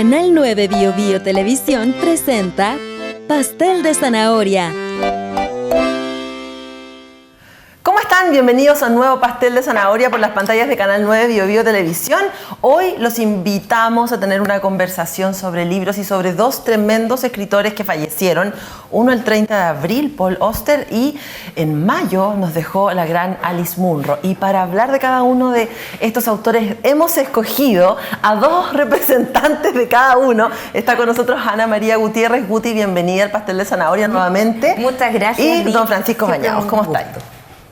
Canal 9 Bio Bio Televisión presenta Pastel de Zanahoria. ¿Cómo están? Bienvenidos a un nuevo Pastel de Zanahoria por las pantallas de Canal 9 Bio Bio Televisión. Hoy los invitamos a tener una conversación sobre libros y sobre dos tremendos escritores que fallecieron. Uno el 30 de abril, Paul Auster, y en mayo nos dejó la gran Alice Munro. Y para hablar de cada uno de estos autores hemos escogido a dos representantes de cada uno. Está con nosotros Ana María Gutiérrez. Guti, bienvenida al Pastel de Zanahoria nuevamente. Muchas gracias. Y don Francisco Bañados, ¿cómo estáis?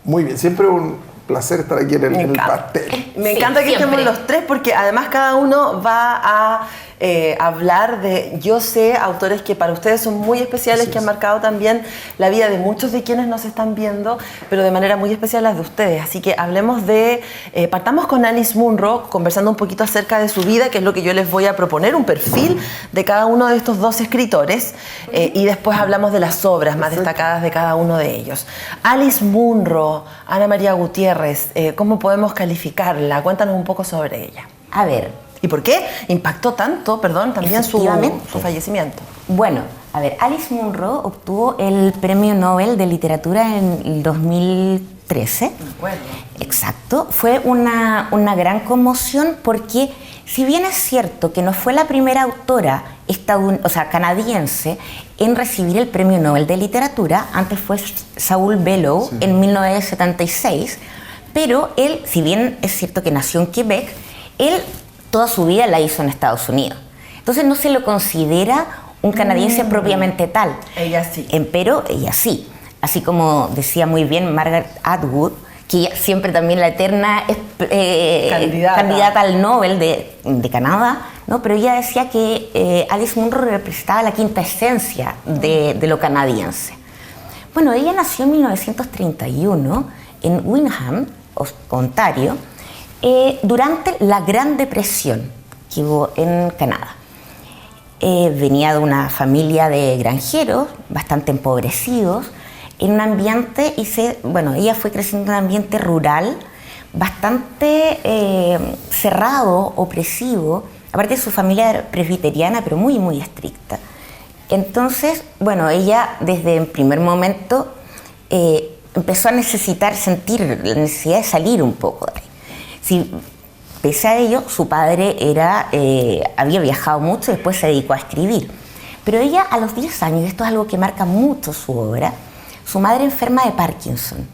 Muy bien, siempre un placer estar aquí en el pastel. Me encanta que estemos los tres porque además cada uno va a hablar de, yo sé, autores que para ustedes son muy especiales, que han marcado también la vida de muchos de quienes nos están viendo, pero de manera muy especial las de ustedes. Así que hablemos de, partamos con Alice Munro, conversando un poquito acerca de su vida, que es lo que yo les voy a proponer, un perfil de cada uno de estos dos escritores, y después hablamos de las obras más destacadas de cada uno de ellos. Alice Munro, Ana María Gutiérrez, ¿cómo podemos calificarla? Cuéntanos un poco sobre ella. A ver. ¿Y por qué impactó tanto, también su fallecimiento? Bueno, a ver, Alice Munro obtuvo el Premio Nobel de Literatura en el 2013. Bueno. Exacto. Fue una gran conmoción porque, si bien es cierto que no fue la primera autora canadiense en recibir el Premio Nobel de Literatura, antes fue Saul Bellow en 1976, pero él, si bien es cierto que nació en Quebec, él toda su vida la hizo en Estados Unidos. Entonces no se lo considera un canadiense propiamente tal. Ella sí. Pero ella sí. Así como decía muy bien Margaret Atwood, que ella siempre también la eterna candidata al Nobel de Canadá, ¿no? Pero ella decía que Alice Munro representaba la quinta esencia de lo canadiense. Bueno, ella nació en 1931 en Windham, Ontario, durante la Gran Depresión que hubo en Canadá. Venía de una familia de granjeros bastante empobrecidos, en un ambiente, ella fue creciendo en un ambiente rural bastante cerrado, opresivo. Aparte, su familia era presbiteriana, pero muy, muy estricta. Entonces, ella desde el primer momento empezó a sentir la necesidad de salir un poco de ahí. Sí, pese a ello, su padre había viajado mucho y después se dedicó a escribir. Pero ella, a los 10 años, esto es algo que marca mucho su obra, su madre enferma de Parkinson.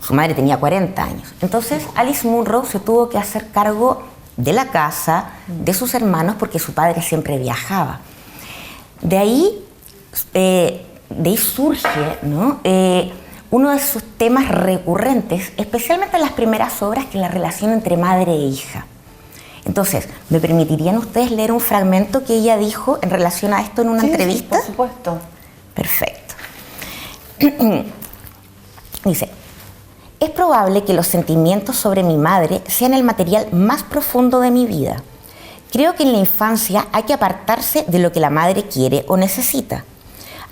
Su madre tenía 40 años. Entonces, Alice Munro se tuvo que hacer cargo de la casa, de sus hermanos, porque su padre siempre viajaba. De ahí surge, ¿no? Uno de sus temas recurrentes, especialmente en las primeras obras, que es la relación entre madre e hija. Entonces, ¿me permitirían ustedes leer un fragmento que ella dijo en relación a esto en una entrevista? Sí, por supuesto. Perfecto. Dice: es probable que los sentimientos sobre mi madre sean el material más profundo de mi vida. Creo que en la infancia hay que apartarse de lo que la madre quiere o necesita.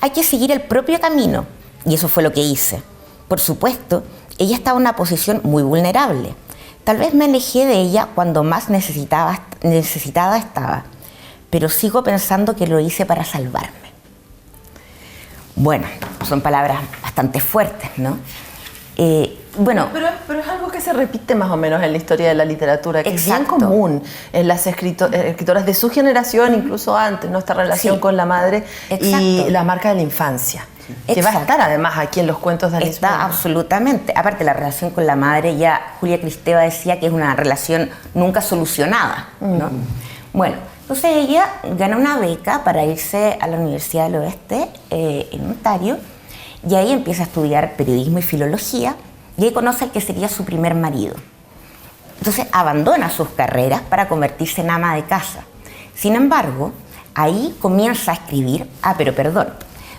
Hay que seguir el propio camino, y eso fue lo que hice. Por supuesto, ella estaba en una posición muy vulnerable. Tal vez me alejé de ella cuando más necesitada estaba, pero sigo pensando que lo hice para salvarme. Bueno, son palabras bastante fuertes, ¿no? Pero es algo que se repite más o menos en la historia de la literatura, que es bien común en las escritoras de su generación, incluso antes, ¿no? Esta relación con la madre y la marca de la infancia. Que va a estar además aquí en los cuentos de Alice Munro. Está absolutamente. Aparte, la relación con la madre, ya Julia Kristeva decía que es una relación nunca solucionada, ¿no? Bueno, entonces ella gana una beca para irse a la Universidad del Oeste en Ontario, y ahí empieza a estudiar periodismo y filología, y ahí conoce al que sería su primer marido. Entonces abandona sus carreras para convertirse en ama de casa. Sin embargo, ahí comienza a escribir.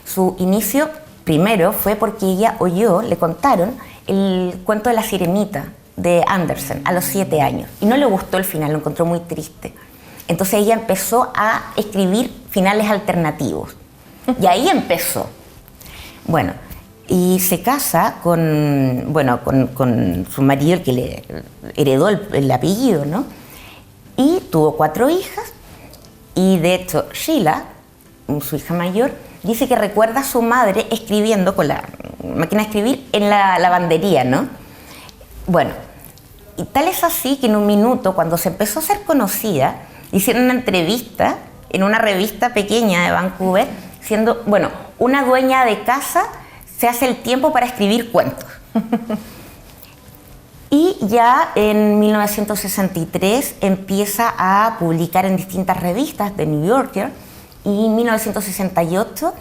Su inicio primero fue porque ella le contaron el cuento de la sirenita de Andersen a los 7 años, y no le gustó el final, lo encontró muy triste. Entonces ella empezó a escribir finales alternativos, y ahí empezó. Bueno, y se casa con su marido, el que le heredó el apellido, ¿no? Y tuvo 4 hijas, Y de hecho, Sheila, su hija mayor, dice que recuerda a su madre escribiendo con la máquina de escribir en la lavandería, ¿no? Bueno, y tal es así que en un minuto, cuando se empezó a ser conocida, hicieron una entrevista en una revista pequeña de Vancouver, siendo, bueno, una dueña de casa se hace el tiempo para escribir cuentos. Y ya en 1963 empieza a publicar en distintas revistas de New Yorker, y en 1968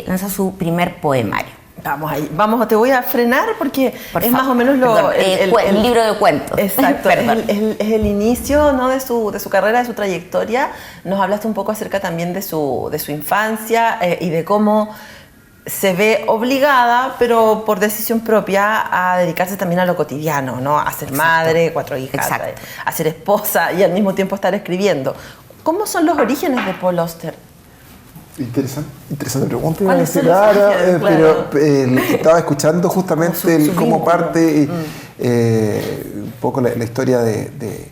lanza su primer poemario. Vamos ahí, te voy a frenar porque Por es favor. más o menos El libro de cuentos. Exacto, es el inicio, ¿no? de su carrera, de su trayectoria. Nos hablaste un poco acerca también de su infancia y de cómo se ve obligada, pero por decisión propia, a dedicarse también a lo cotidiano, ¿no? A ser madre, 4 hijas, a ser esposa y al mismo tiempo estar escribiendo. ¿Cómo son los orígenes de Paul Auster? Interesante pregunta. ¿Cuáles son pero estaba escuchando justamente cómo parte un poco la historia de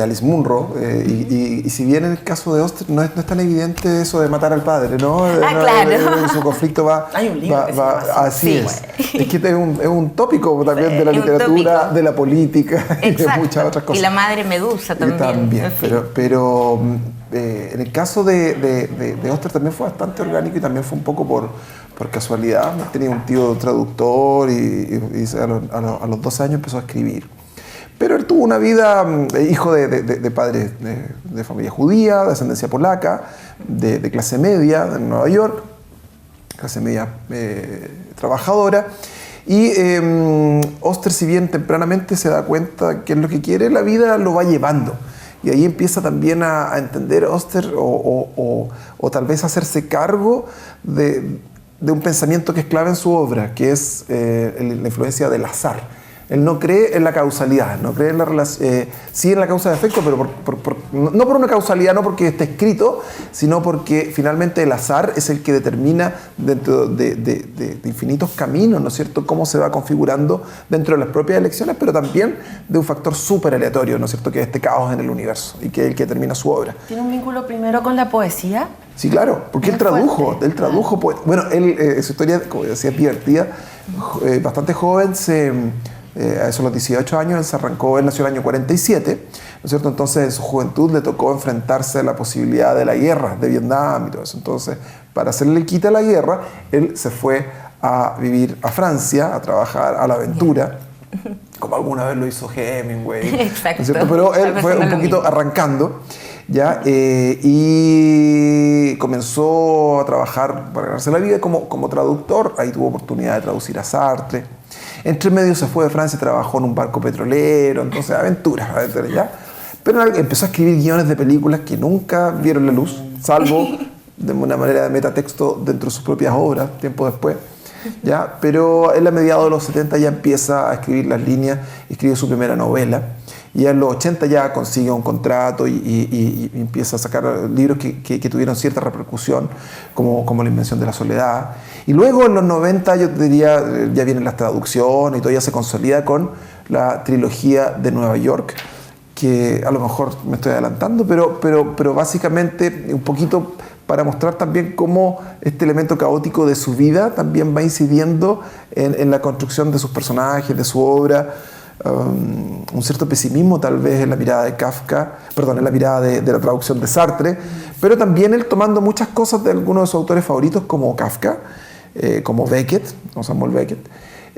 Alice Munro, y si bien en el caso de Auster no es tan evidente eso de matar al padre, ¿no? Claro. Su conflicto va... Hay un libro que se llama así es. Es que es un tópico también de la es un literatura, tópico. de la política y de muchas otras cosas. Y la madre Medusa también. Pero en el caso de Auster también fue bastante orgánico y también fue un poco por casualidad. Tenía un tío traductor y a los 12 años empezó a escribir. Pero él tuvo una vida, hijo de padres de familia judía, de ascendencia polaca, de clase media en Nueva York, clase media trabajadora. Y Auster, si bien tempranamente se da cuenta que es lo que quiere, la vida lo va llevando. Y ahí empieza también a entender Auster o tal vez hacerse cargo de un pensamiento que es clave en su obra, que es la influencia del azar. Él no cree en la causalidad, no cree en la relación, sí en la causa de efecto, pero no por una causalidad, no porque esté escrito, sino porque finalmente el azar es el que determina dentro de infinitos caminos, ¿no es cierto?, cómo se va configurando dentro de las propias elecciones, pero también de un factor súper aleatorio, ¿no es cierto?, que es este caos en el universo y que es el que determina su obra. ¿Tiene un vínculo primero con la poesía? Sí, claro, porque él tradujo. Bueno, su historia, como decía, es divertida. Bastante joven, a eso a los 18 años, él nació en el año 47, ¿no es cierto? Entonces en su juventud le tocó enfrentarse a la posibilidad de la guerra, de Vietnam y todo eso. Entonces, para hacerle el quite a la guerra, él se fue a vivir a Francia, a trabajar a la aventura, como alguna vez lo hizo Hemingway. Exacto. ¿No es cierto? Pero él fue un poquito arrancando, ¿ya? Y comenzó a trabajar para ganarse la vida como traductor. Ahí tuvo oportunidad de traducir a Sartre. Entre medio se fue de Francia, trabajó en un barco petrolero, entonces aventuras, ¿ya? Pero empezó a escribir guiones de películas que nunca vieron la luz, salvo de una manera de metatexto dentro de sus propias obras, tiempo después, ¿ya? Pero él a mediados de los 70 ya empieza a escribir las líneas, escribe su primera novela, y en los 80 ya consigue un contrato y empieza a sacar libros que tuvieron cierta repercusión, como La invención de la soledad. Y luego en los 90, yo diría, ya vienen las traducciones y todo, ya se consolida con la trilogía de Nueva York, que a lo mejor me estoy adelantando, pero básicamente un poquito para mostrar también cómo este elemento caótico de su vida también va incidiendo en la construcción de sus personajes, de su obra. Un cierto pesimismo tal vez en la mirada de Kafka, en la mirada de la traducción de Sartre, pero también él tomando muchas cosas de algunos de sus autores favoritos como Kafka, como Beckett, como Samuel Beckett,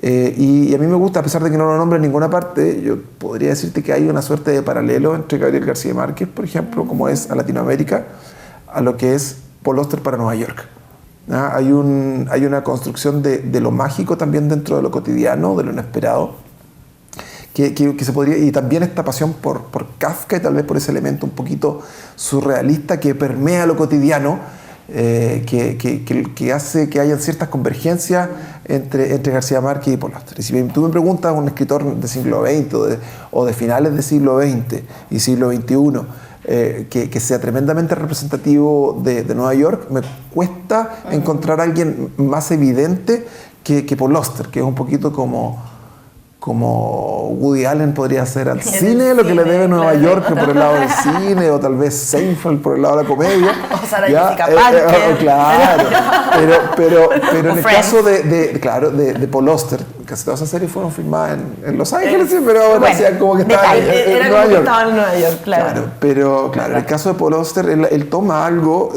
y a mí me gusta, a pesar de que no lo nombro en ninguna parte, yo podría decirte que hay una suerte de paralelo entre Gabriel García Márquez, por ejemplo, como es a Latinoamérica, a lo que es Paul Auster para Nueva York. Hay una construcción de lo mágico también dentro de lo cotidiano, de lo inesperado, que se podría, y también esta pasión por Kafka y tal vez por ese elemento un poquito surrealista que permea lo cotidiano, que hace que hayan ciertas convergencias entre García Márquez y Paul Auster. Y si tú me preguntas a un escritor del siglo XX o de finales del siglo XX y siglo XXI que sea tremendamente representativo de Nueva York, me cuesta encontrar a alguien más evidente que Paul Auster, que es un poquito como como Woody Allen podría hacer al cine lo que le debe Nueva York por el lado del cine, o tal vez Seinfeld por el lado de la comedia. O Sarah Jessica Parker. Claro, pero en el caso de Paul Auster, casi todas esas series fueron filmadas en Los Ángeles, pero ahora hacían como que estaban en Nueva York. Estaban en Nueva York, claro. Pero claro, en el caso de Paul Auster, él toma algo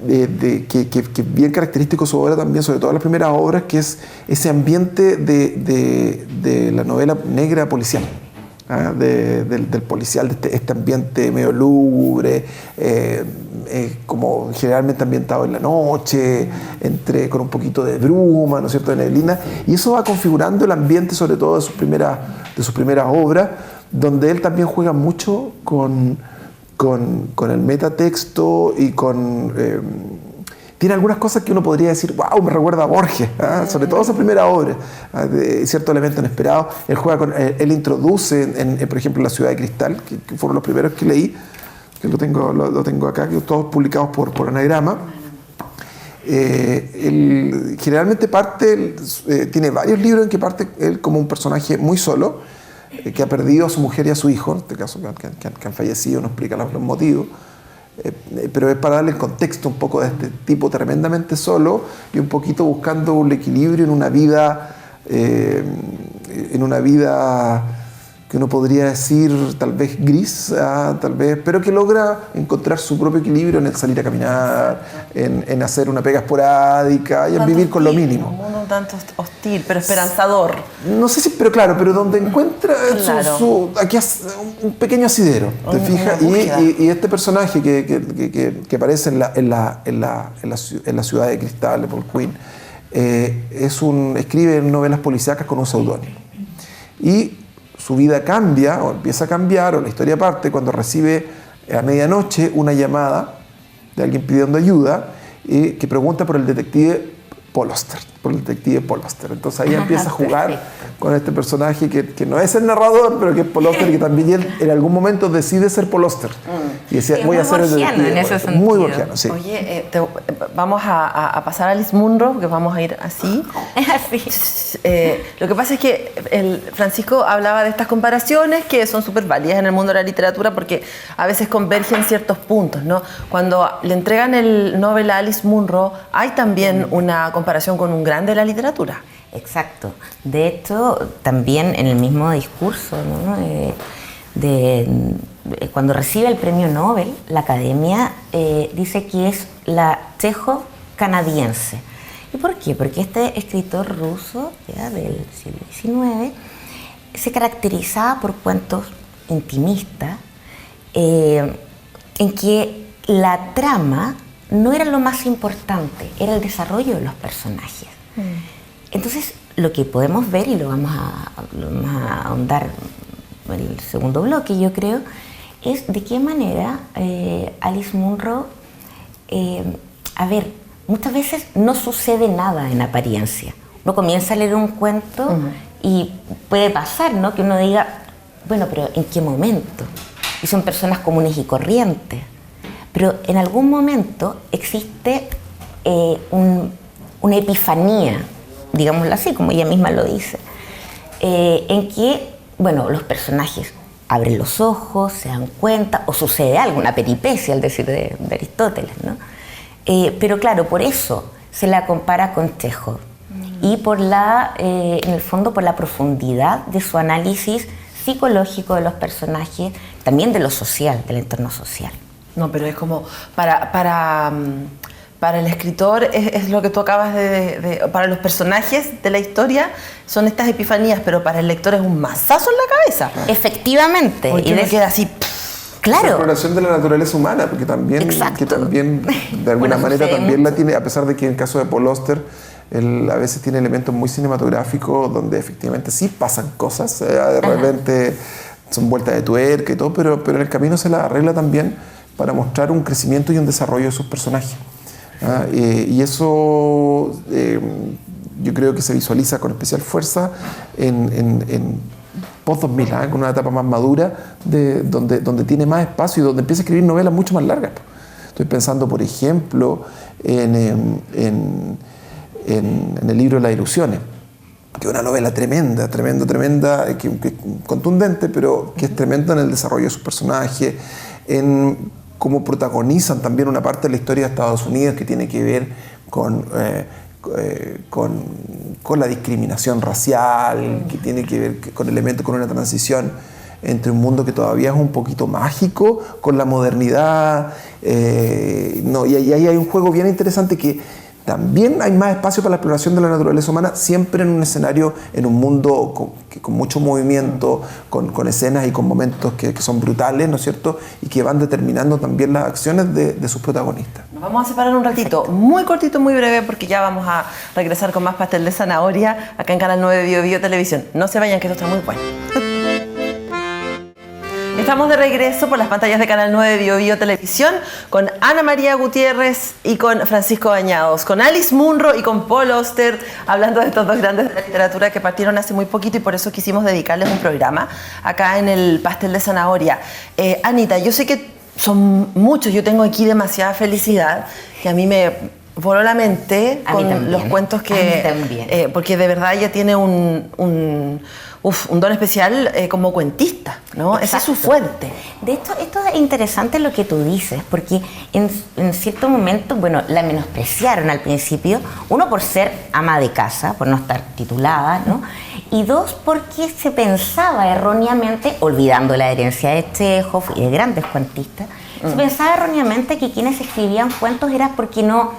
que es bien característico de su obra también, sobre todo en las primeras obras, que es ese ambiente de la novela negra policial, del policial, de este ambiente medio lúgubre, como generalmente ambientado en la noche, con un poquito de bruma, ¿no es cierto?, de neblina, y eso va configurando el ambiente, sobre todo de sus primeras obras, donde él también juega mucho con el metatexto y tiene algunas cosas que uno podría decir, wow, me recuerda a Borges, sobre todo esa primera obra, de cierto elemento inesperado. Él juega él introduce, por ejemplo, La ciudad de cristal, que fueron los primeros que leí, que lo tengo acá, que todos publicados por Anagrama. Él generalmente tiene varios libros en que parte él como un personaje muy solo, que ha perdido a su mujer y a su hijo, en este caso que han fallecido, no explica los motivos, pero es para darle el contexto un poco de este tipo tremendamente solo y un poquito buscando un equilibrio en una vida que uno podría decir tal vez gris, tal vez, pero que logra encontrar su propio equilibrio en el salir a caminar, en hacer una pega esporádica y en vivir con lo mínimo. Un tanto hostil, pero esperanzador. No sé si, pero claro, pero donde encuentra aquí un pequeño asidero, ¿te fijas? Y este personaje que aparece en la ciudad de cristal de Paul Quinn, escribe novelas policíacas con un seudónimo. Y su vida cambia, o empieza a cambiar, o la historia parte cuando recibe a medianoche una llamada de alguien pidiendo ayuda que pregunta por el detective Paul Auster. Entonces ahí empieza a jugar con este personaje que no es el narrador, pero que es Paul Auster, y que también en algún momento decide ser Paul Auster. Y decía, voy a ser el detective. En ese sentido. Muy borgiano, sí. Oye, vamos a pasar a Alice Munro, porque vamos a ir así. Lo que pasa es que Francisco hablaba de estas comparaciones que son súper válidas en el mundo de la literatura, porque a veces convergen ciertos puntos, ¿no? Cuando le entregan el Nobel a Alice Munro, hay también una comparación con un grande de la literatura. Exacto. De hecho, también en el mismo discurso, ¿no?, cuando recibe el premio Nobel, la Academia dice que es la Chekhov canadiense. ¿Y por qué? Porque este escritor ruso, ya, del siglo XIX se caracterizaba por cuentos intimistas, en que la trama no era lo más importante, era el desarrollo de los personajes. Entonces, lo que podemos ver, y lo vamos a ahondar en el segundo bloque, yo creo, es de qué manera Alice Munro, muchas veces no sucede nada en apariencia. Uno comienza a leer un cuento y puede pasar, ¿no?, que uno diga, bueno, pero ¿en qué momento? Y son personas comunes y corrientes. Pero en algún momento existe una epifanía, digámoslo así, como ella misma lo dice, en que, bueno, los personajes abren los ojos, se dan cuenta, o sucede algo, una peripecia, al decir de Aristóteles, ¿no? Pero claro, por eso se la compara con Chekhov, y en el fondo por la profundidad de su análisis psicológico de los personajes, también de lo social, del entorno social. No, pero es como para el escritor es lo que tú acabas para los personajes de la historia son estas epifanías, pero para el lector es un mazazo en la cabeza. Efectivamente. Porque uno queda así. Claro. La exploración de la naturaleza humana, porque también de alguna manera también mucho. La tiene, a pesar de que en el caso de Paul Auster él a veces tiene elementos muy cinematográficos donde efectivamente sí pasan cosas, de repente son vueltas de tuerca y todo, pero en el camino se la arregla también para mostrar un crecimiento y un desarrollo de sus personajes. Y eso yo creo que se visualiza con especial fuerza en post-2000, con una etapa más madura, donde tiene más espacio y donde empieza a escribir novelas mucho más largas. Estoy pensando, por ejemplo, en el libro Las ilusiones, que es una novela tremenda, que contundente, pero que es tremenda en el desarrollo de sus personajes, en cómo protagonizan también una parte de la historia de Estados Unidos que tiene que ver con la discriminación racial, que tiene que ver con elementos, con una transición entre un mundo que todavía es un poquito mágico con la modernidad. Y ahí hay un juego bien interesante que también hay más espacio para la exploración de la naturaleza humana, siempre en un escenario, en un mundo con mucho movimiento, con escenas y con momentos que son brutales, ¿no es cierto? Y que van determinando también las acciones de sus protagonistas. Nos vamos a separar un ratito, muy cortito, muy breve, porque ya vamos a regresar con más pastel de zanahoria acá en Canal 9 Bio Bio Televisión. No se vayan, que esto está muy bueno. Estamos de regreso por las pantallas de Canal 9 Bio Bio Televisión con Ana María Gutiérrez y con Francisco Bañados, con Alice Munro y con Paul Auster, hablando de estos dos grandes de la literatura que partieron hace muy poquito y por eso quisimos dedicarles un programa acá en el pastel de zanahoria. Anita, yo sé que son muchos, yo tengo aquí demasiada felicidad, que a mí me voló la mente con los cuentos que... porque de verdad ella tiene un don especial como cuentista, ¿no? Ese es su fuerte. De hecho, esto es interesante lo que tú dices, porque en cierto momento, bueno, la menospreciaron al principio, uno por ser ama de casa, por no estar titulada, ¿no? Y dos, porque se pensaba erróneamente, olvidando la herencia de Chekhov y de grandes cuentistas, se pensaba erróneamente que quienes escribían cuentos era porque no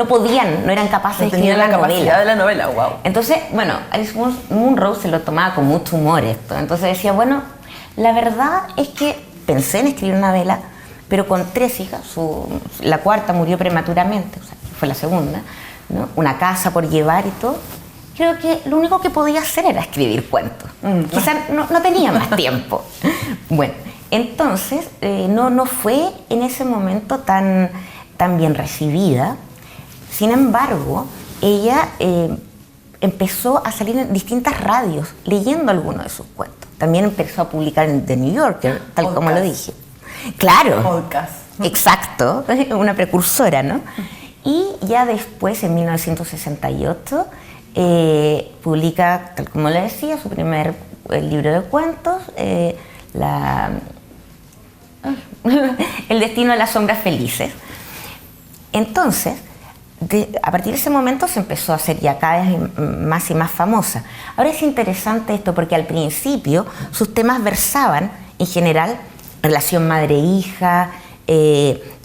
podían, no eran capaces de escribir la capacidad de la novela, wow. Entonces, bueno, Alice Munro se lo tomaba con mucho humor esto. Entonces decía, bueno, la verdad es que pensé en escribir una novela, pero con 3 hijas, la cuarta murió prematuramente, o sea, fue la segunda, ¿no? Una casa por llevar y todo. Creo que lo único que podía hacer era escribir cuentos. Quizás no tenía más tiempo. Bueno, entonces no fue en ese momento tan bien recibida. Sin embargo, ella empezó a salir en distintas radios leyendo algunos de sus cuentos. También empezó a publicar en The New Yorker, tal como lo dije. Claro. Podcast. Exacto, una precursora, ¿no? Y ya después, en 1968, publica, tal como le decía, su primer libro de cuentos, El destino de las sombras felices. Entonces, a partir de ese momento se empezó a hacer ya cada vez más y más famosa. Ahora es interesante esto porque al principio sus temas versaban en general relación madre-hija,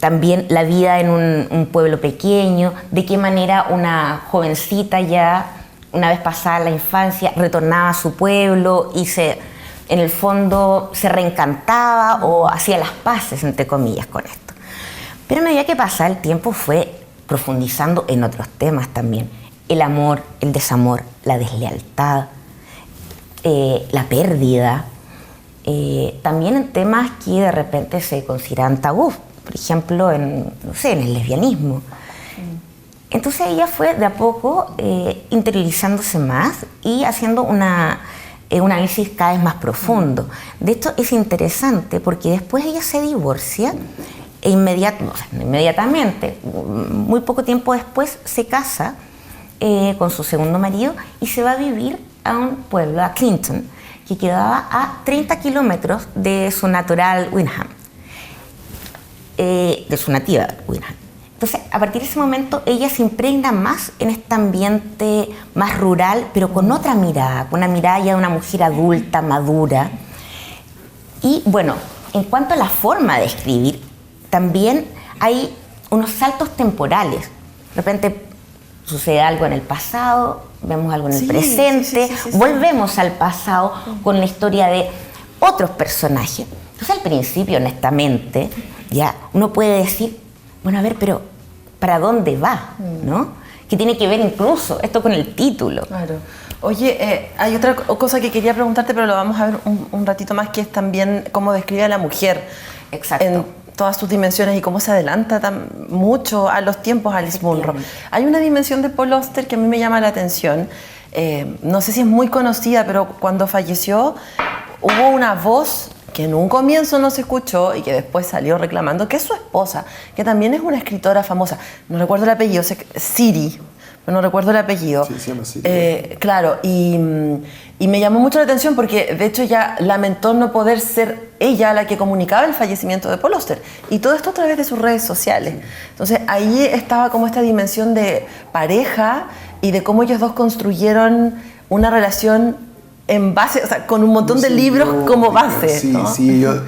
también la vida en un pueblo pequeño, de qué manera una jovencita ya, una vez pasada la infancia, retornaba a su pueblo y en el fondo se reencantaba o hacía las paces, entre comillas, con esto. Pero a medida que pasaba el tiempo fue profundizando en otros temas también. El amor, el desamor, la deslealtad, la pérdida. También en temas que de repente se consideran tabú, por ejemplo, en el lesbianismo. Entonces ella fue de a poco interiorizándose más y haciendo un análisis cada vez más profundo. De hecho es interesante porque después ella se divorcia e inmediatamente, muy poco tiempo después, se casa con su segundo marido y se va a vivir a un pueblo, a Clinton, que quedaba a 30 kilómetros de su natural Windham, de su nativa Windham. Entonces, a partir de ese momento, ella se impregna más en este ambiente más rural, pero con otra mirada, con una mirada ya de una mujer adulta, madura. Y bueno, en cuanto a la forma de escribir, también hay unos saltos temporales. De repente sucede algo en el pasado, vemos algo en el presente, volvemos al pasado con la historia de otros personajes. Entonces al principio, honestamente, ya uno puede decir, bueno, a ver, pero ¿para dónde va? ¿No? Que tiene que ver incluso esto con el título. Claro. Oye, hay otra cosa que quería preguntarte, pero lo vamos a ver un ratito más, que es también cómo describe a la mujer. Exacto. En todas sus dimensiones y cómo se adelanta mucho a los tiempos Alice Munro. Hay una dimensión de Paul Auster que a mí me llama la atención. No sé si es muy conocida, pero cuando falleció hubo una voz que en un comienzo no se escuchó y que después salió reclamando, que es su esposa, que también es una escritora famosa. No recuerdo el apellido, Siri, pero no recuerdo el apellido. Sí, se llama así. Claro, y me llamó mucho la atención porque de hecho ella lamentó no poder ser ella la que comunicaba el fallecimiento de Paul Auster, y todo esto a través de sus redes sociales. Entonces ahí estaba como esta dimensión de pareja y de cómo ellos dos construyeron una relación en base, o sea, con un montón de libros como base. Sí, ¿no? sí, ellos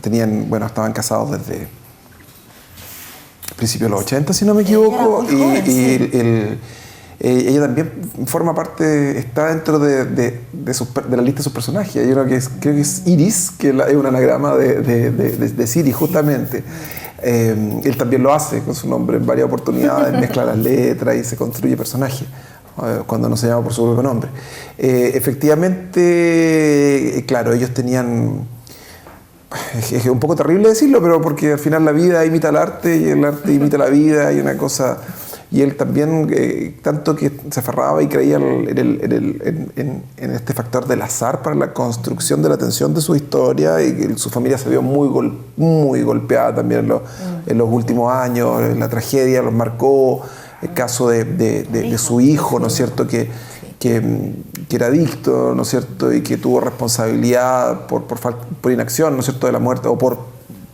tenían, bueno, estaban casados desde principios de los 80, si no me equivoco, ella también forma parte, está dentro de la lista de sus personajes. Yo creo que es Iris, que es un anagrama de Siri, justamente. Él también lo hace con su nombre en varias oportunidades, mezcla las letras y se construye personajes cuando no se llama por su propio nombre. Efectivamente, claro, ellos tenían... Es un poco terrible decirlo, pero porque al final la vida imita el arte y el arte imita la vida y una cosa... Y él también, tanto que se aferraba y creía en este factor del azar para la construcción de la tensión de su historia, y que su familia se vio muy golpeada también en los últimos años. La tragedia los marcó, el caso de su hijo, ¿no es cierto?, que era adicto, ¿no es cierto?, y que tuvo responsabilidad por inacción, ¿no es cierto?, de la muerte, o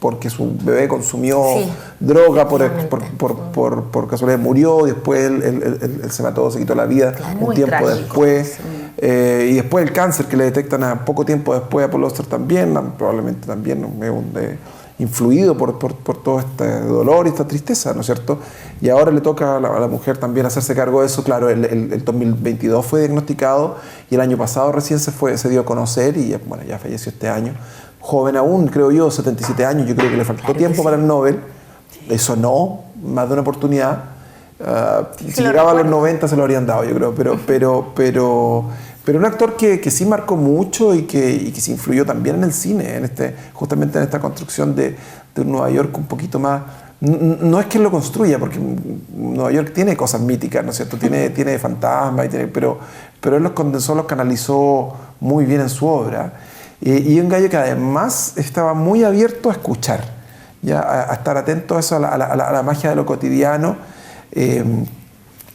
porque su bebé consumió droga, por casualidad murió, y después él se mató, se quitó la vida un tiempo después. Y después el cáncer que le detectan a poco tiempo después a Paul Auster también, probablemente también influido por todo este dolor y esta tristeza, ¿no es cierto? Y ahora le toca a la mujer también hacerse cargo de eso. Claro, el 2022 fue diagnosticado y el año pasado recién se dio a conocer, y bueno, ya falleció este año. Joven aún, creo yo, 77 años, yo creo que le faltó tiempo para el Nobel. Eso no, más de una oportunidad. Si llegaba a los 90 se lo habrían dado, yo creo, pero un actor que sí marcó mucho y que se influyó también en el cine, justamente en esta construcción de un Nueva York un poquito más... No es que él lo construya, porque Nueva York tiene cosas míticas, ¿no es cierto? Tiene fantasmas, pero él los condensó, los canalizó muy bien en su obra. Y un gallo que además estaba muy abierto a escuchar, a estar atento a eso, a la magia de lo cotidiano.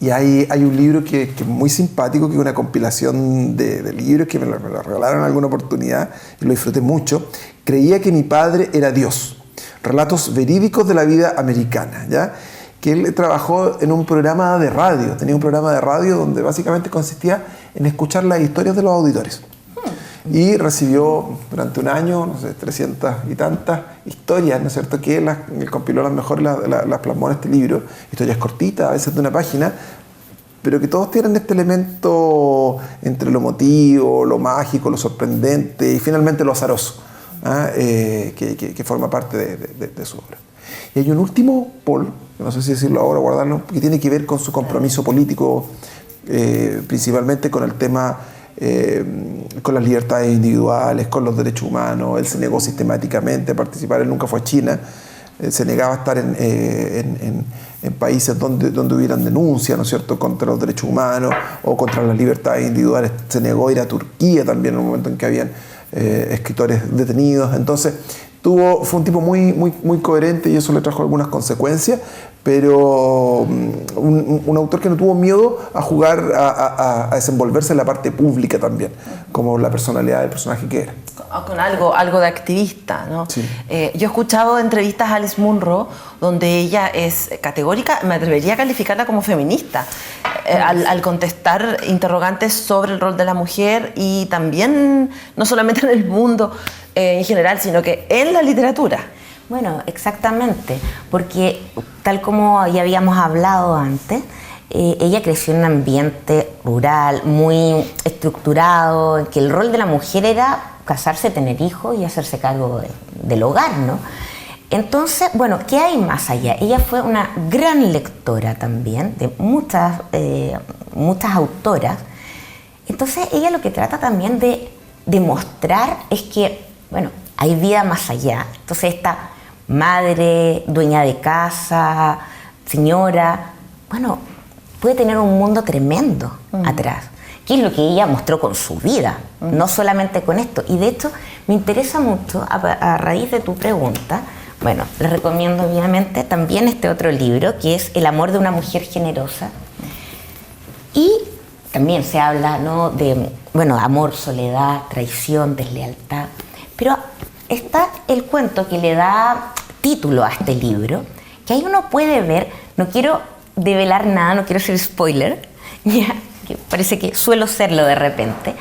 Y hay un libro que es muy simpático, que es una compilación de libros que me lo regalaron en alguna oportunidad y lo disfruté mucho. Creía que mi padre era Dios. Relatos verídicos de la vida americana, ¿ya? Que él trabajó en un programa de radio. Tenía un programa de radio donde básicamente consistía en escuchar las historias de los auditores. Y recibió durante un año, no sé, 300 y tantas historias, ¿no es cierto?, que él compiló las mejores, las plasmó en este libro. Historias cortitas, a veces de una página, pero que todos tienen este elemento entre lo emotivo, lo mágico, lo sorprendente y finalmente lo azaroso, que forma parte de su obra. Y hay un último, Paul, no sé si decirlo ahora o guardarlo, que tiene que ver con su compromiso político, principalmente con el tema... con las libertades individuales, con los derechos humanos. Él se negó sistemáticamente a participar, él nunca fue a China, se negaba a estar en países donde hubieran denuncias, ¿no es cierto?, contra los derechos humanos o contra las libertades individuales. Se negó a ir a Turquía también en un momento en que habían escritores detenidos. Entonces fue un tipo muy coherente, y eso le trajo algunas consecuencias, pero un autor que no tuvo miedo a jugar, a desenvolverse en la parte pública también, como la personalidad del personaje que era. Con algo de activista, ¿no? Sí. Yo he escuchado entrevistas a Alice Munro donde ella es categórica, me atrevería a calificarla como feminista, al contestar interrogantes sobre el rol de la mujer, y también no solamente en el mundo en general, sino que en la literatura. Bueno, exactamente, porque tal como ya habíamos hablado antes, ella creció en un ambiente rural, muy estructurado, en que el rol de la mujer era casarse, tener hijos y hacerse cargo del hogar, ¿no? Entonces, bueno, ¿qué hay más allá? Ella fue una gran lectora también de muchas autoras. Entonces, ella lo que trata también de demostrar es que, bueno, hay vida más allá. Entonces, esta madre, dueña de casa, señora, bueno, puede tener un mundo tremendo atrás, que es lo que ella mostró con su vida, no solamente con esto. Y de hecho, me interesa mucho, a raíz de tu pregunta, Bueno, les recomiendo obviamente también este otro libro, que es El amor de una mujer generosa. Y también se habla, ¿no?, de, bueno, amor, soledad, traición, deslealtad. Pero está el cuento que le da título a este libro, que ahí uno puede ver, no quiero develar nada, no quiero ser spoiler, ya, que parece que suelo serlo de repente,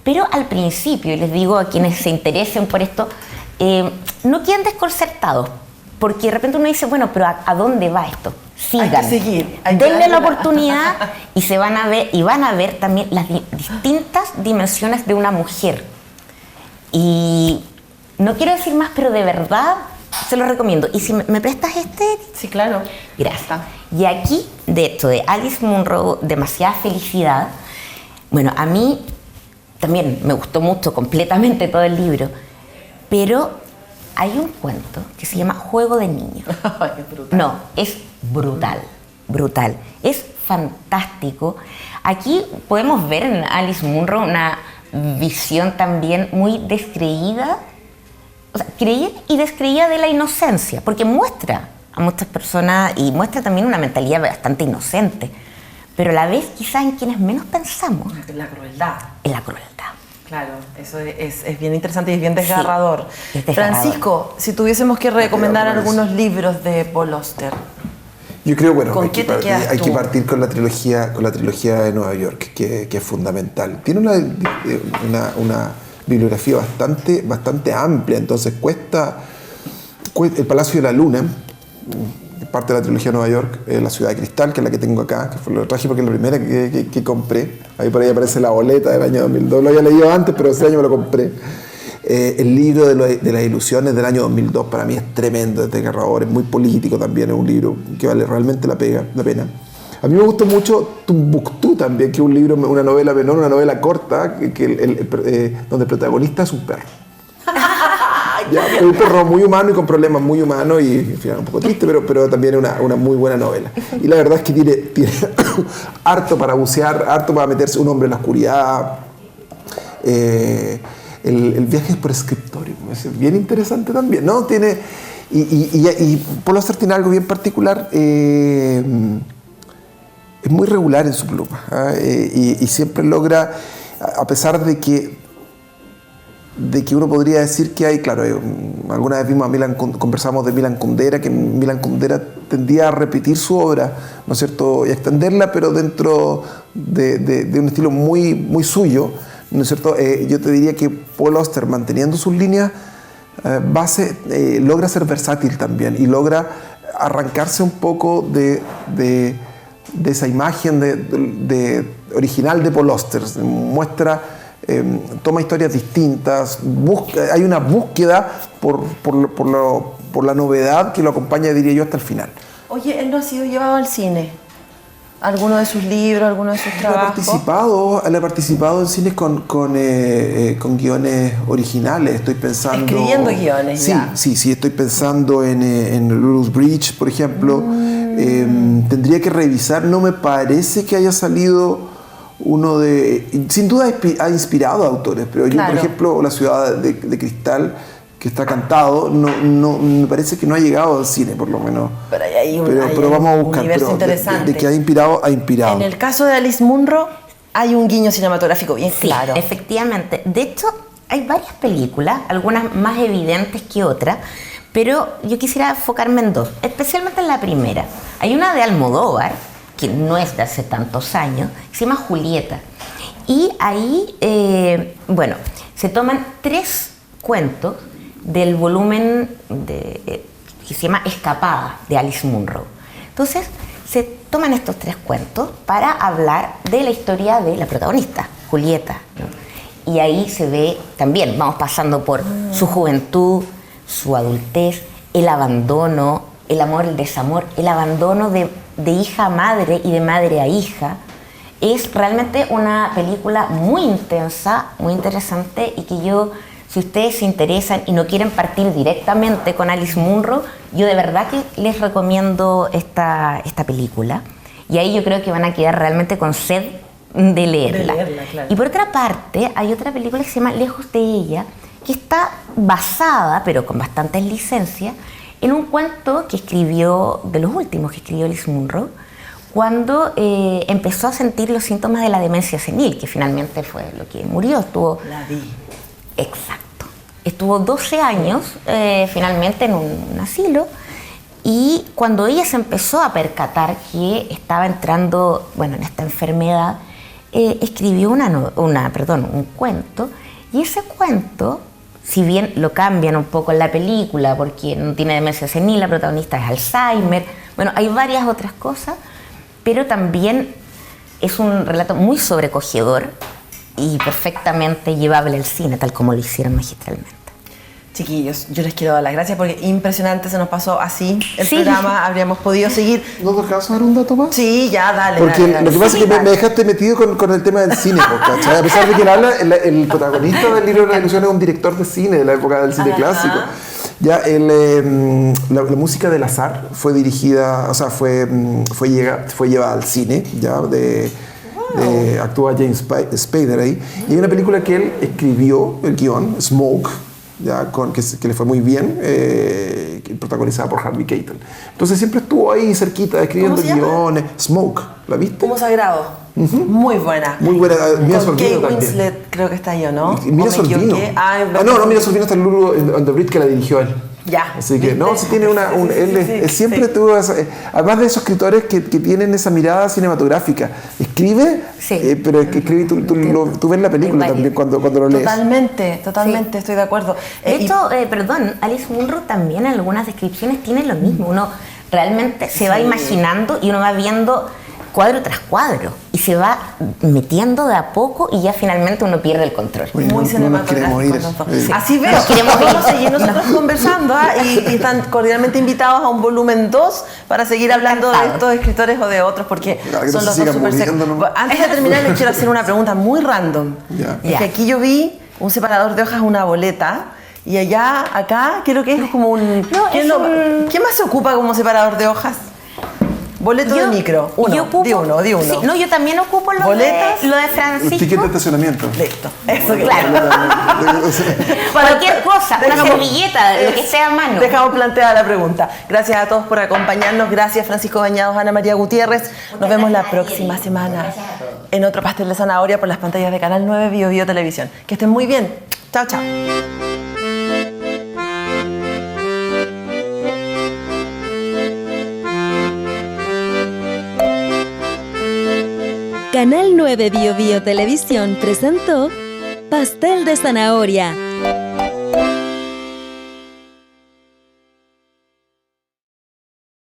pero al principio, y les digo a quienes se interesen por esto, no queden desconcertados, porque de repente uno dice, bueno, pero ¿a dónde va esto? Sigan, hay que seguir, denle la oportunidad y van a ver también las distintas dimensiones de una mujer. Y no quiero decir más, pero de verdad se lo recomiendo. Y si me prestas este... Sí, claro. Gracias. Y aquí, de esto, de Alice Munro, Demasiada felicidad, bueno, a mí también me gustó mucho completamente todo el libro, pero hay un cuento que se llama Juego de Niños. Es brutal. No, es brutal, brutal. Es fantástico. Aquí podemos ver en Alice Munro una visión también muy descreída, o sea, creída y descreída de la inocencia, porque muestra a muchas personas y muestra también una mentalidad bastante inocente, pero a la vez quizás en quienes menos pensamos. La crueldad. En la crueldad. Claro, eso es bien interesante y es bien desgarrador. Sí, es desgarrador. Francisco, si tuviésemos que recomendar algunos libros de Paul Auster. Yo creo, bueno, ¿Con qué te quedas hay tú? que partir con la trilogía de Nueva York, que es fundamental. Tiene una bibliografía bastante amplia, entonces cuesta El Palacio de la Luna, parte de la trilogía de Nueva York, La Ciudad de Cristal, que es la que tengo acá, que lo traje porque es la primera que compré. Ahí por ahí aparece la boleta del año 2002, lo había leído antes, pero ese año me lo compré. El libro de las ilusiones del año 2002 para mí es tremendo, es desgarrador, es muy político también, es un libro que vale realmente la pena. A mí me gustó mucho Tombuctú también, que es un libro, una novela menor, una novela corta, donde el protagonista es un perro. Ya, un perro muy humano y con problemas muy humanos y al final un poco triste, pero también es una muy buena novela. Y la verdad es que tiene harto para bucear, harto para meterse un hombre en la oscuridad. El viaje por escritorio, es bien interesante también, ¿no? Tiene, y Paul Auster tiene algo bien particular, es muy regular en su pluma, y siempre logra, a pesar de que uno podría decir que hay, claro, alguna vez vimos conversamos de Milan Kundera, que Milan Kundera tendía a repetir su obra, ¿no es cierto?, y a extenderla, pero dentro de un estilo muy, muy suyo, ¿no es cierto? Yo te diría que Paul Auster, manteniendo sus líneas base, logra ser versátil también y logra arrancarse un poco de esa imagen original de Paul Auster. Muestra, toma historias distintas, hay una búsqueda por la novedad que lo acompaña, diría yo, hasta el final. Oye, él no ha sido llevado al cine. ¿Alguno de sus libros, alguno de sus trabajos? Él ha participado en cines con guiones originales. Estoy pensando... Escribiendo guiones, sí, ya. Sí, estoy pensando en Lulu's Bridge, por ejemplo. Tendría que revisar, no me parece que haya salido uno de... Sin duda ha inspirado a autores, pero yo, por ejemplo, La Ciudad de Cristal, que está cantado, no me parece que no ha llegado al cine, por lo menos. Pero vamos a buscar. Universo interesante. De que ha inspirado. En el caso de Alice Munro hay un guiño cinematográfico bien claro. Efectivamente. De hecho, hay varias películas, algunas más evidentes que otras, pero yo quisiera enfocarme en dos, especialmente en la primera. Hay una de Almodóvar, que no es de hace tantos años, que se llama Julieta. Y ahí, se toman 3 cuentos del volumen que se llama Escapada, de Alice Munro. Entonces, se toman estos 3 cuentos para hablar de la historia de la protagonista, Julieta, ¿no? Y ahí se ve también, vamos pasando por su juventud, su adultez, el abandono, el amor, el desamor, el abandono de hija a madre y de madre a hija. Es realmente una película muy intensa, muy interesante, y que yo, si ustedes se interesan y no quieren partir directamente con Alice Munro, yo de verdad que les recomiendo esta película. Y ahí yo creo que van a quedar realmente con sed de leerla. Claro. Y por otra parte, hay otra película que se llama Lejos de ella, que está basada, pero con bastantes licencias, en un cuento que escribió, de los últimos que escribió Alice Munro, cuando empezó a sentir los síntomas de la demencia senil, que finalmente fue lo que murió. La vi. Exacto. Estuvo 12 años finalmente en un asilo, y cuando ella se empezó a percatar que estaba entrando, bueno, en esta enfermedad, escribió un cuento, y ese cuento, si bien lo cambian un poco en la película porque no tiene demencia senil, la protagonista es Alzheimer, bueno, hay varias otras cosas, pero también es un relato muy sobrecogedor y perfectamente llevable al cine, tal como lo hicieron magistralmente. Chiquillos, yo les quiero dar las gracias porque impresionante, se nos pasó así el programa, habríamos podido seguir. ¿No nos alcanzas a dar un dato más? Sí, ya, dale. Porque dale. lo que pasa es que me dejaste metido con el tema del cine, ¿cachai? A pesar de que él habla, el protagonista del libro de la ilusión es un director de cine de la época del cine clásico. Ya, la música del azar fue dirigida, o sea, fue llevada al cine, ya, actúa James Spader ahí. Y hay una película que él escribió, el guión, Smoke, ya, que le fue muy bien, protagonizada por Harvey Keitel. Entonces siempre estuvo ahí cerquita escribiendo guiones. Smoke, ¿la viste? Humo Sagrado. Muy buena. Muy buena. Mira Con Sorvino Kate también. Winslet, creo que está yo, ¿no? Mira Sorvino. No, Mira Sorvino está en Lulu on the Bridge, que la dirigió él. Ya. Así que, ¿viste? no, sí tiene él siempre tuvo además de esos escritores que tienen esa mirada cinematográfica. Escribe, pero es que escribe, tú ves la película también cuando lo lees. Totalmente, estoy de acuerdo. De hecho, Alice Munro también en algunas descripciones tiene lo mismo. Uno realmente se va imaginando y uno va viendo cuadro tras cuadro y se va metiendo de a poco y ya finalmente uno pierde el control. Muy cinematográfico. Así veo. Nos queremos ir. Vamos a seguir nosotros conversando y están cordialmente invitados a un volumen 2 para seguir hablando de estos escritores o de otros porque son los dos súper secos. Antes de terminar les quiero hacer una pregunta muy random. Es que aquí yo vi un separador de hojas, una boleta. Y acá creo que es como un... ¿Qué más se ocupa como separador de hojas? Boleto de micro. Di uno. Sí, no, yo también ocupo lo de Francisco. Ticket de estacionamiento. Listo. Eso que claro. Cualquier cosa, una servilleta, lo que sea a mano. Dejamos planteada la pregunta. Gracias a todos por acompañarnos. Gracias, Francisco Bañados, Ana María Gutiérrez. Nos vemos la próxima semana en otro pastel de zanahoria por las pantallas de Canal 9 Bio Bio Televisión. Que estén muy bien. Chao, chao. Canal 9 Bio Bio Televisión presentó Pastel de Zanahoria.